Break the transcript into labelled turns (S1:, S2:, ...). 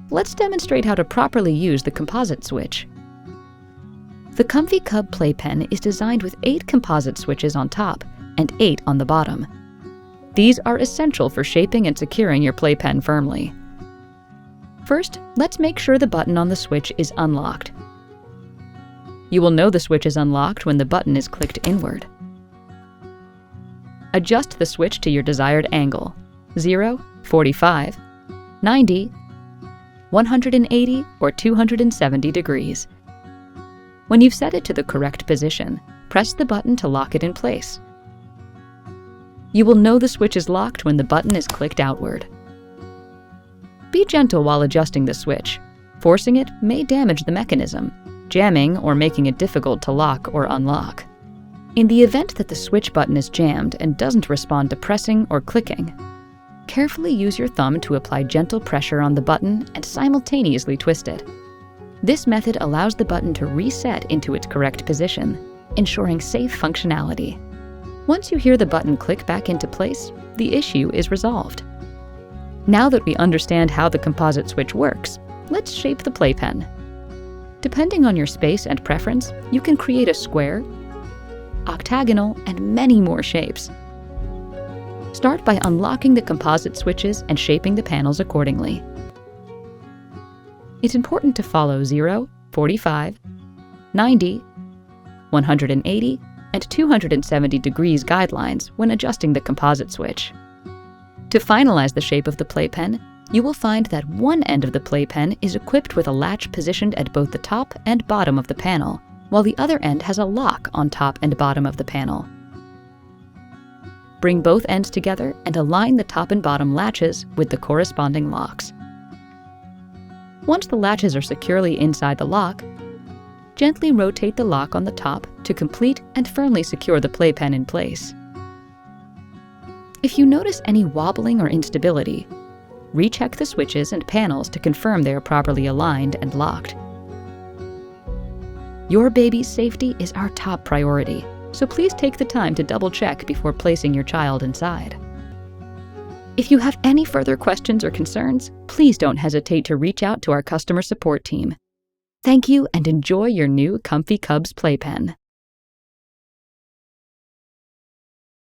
S1: let's demonstrate how to properly use the composite switch. The Comfy Cub Playpen is designed with 8 composite switches on top and 8 on the bottom. These are essential for shaping and securing your playpen firmly. First, let's make sure the button on the switch is unlocked. You will know the switch is unlocked when the button is clicked inward. Adjust the switch to your desired angle: 0, 45, 90, 180, or 270 degrees. When you've set it to the correct position, press the button to lock it in place. You will know the switch is locked when the button is clicked outward. Be gentle while adjusting the switch. Forcing it may damage the mechanism, jamming or making it difficult to lock or unlock. In the event that the switch button is jammed and doesn't respond to pressing or clicking, carefully use your thumb to apply gentle pressure on the button and simultaneously twist it. This method allows the button to reset into its correct position, ensuring safe functionality. Once you hear the button click back into place, the issue is resolved. Now that we understand how the composite switch works, let's shape the playpen. Depending on your space and preference, you can create a square, octagonal, and many more shapes. Start by unlocking the composite switches and shaping the panels accordingly. It's important to follow 0, 45, 90, 180, and 270 degrees guidelines when adjusting the composite switch. To finalize the shape of the playpen, you will find that one end of the playpen is equipped with a latch positioned at both the top and bottom of the panel, while the other end has a lock on top and bottom of the panel. Bring both ends together and align the top and bottom latches with the corresponding locks. Once the latches are securely inside the lock, gently rotate the lock on the top to complete and firmly secure the playpen in place. If you notice any wobbling or instability, recheck the switches and panels to confirm they are properly aligned and locked. Your baby's safety is our top priority, so please take the time to double-check before placing your child inside. If you have any further questions or concerns, please don't hesitate to reach out to our customer support team. Thank you and enjoy your new Comfy Cubs Playpen.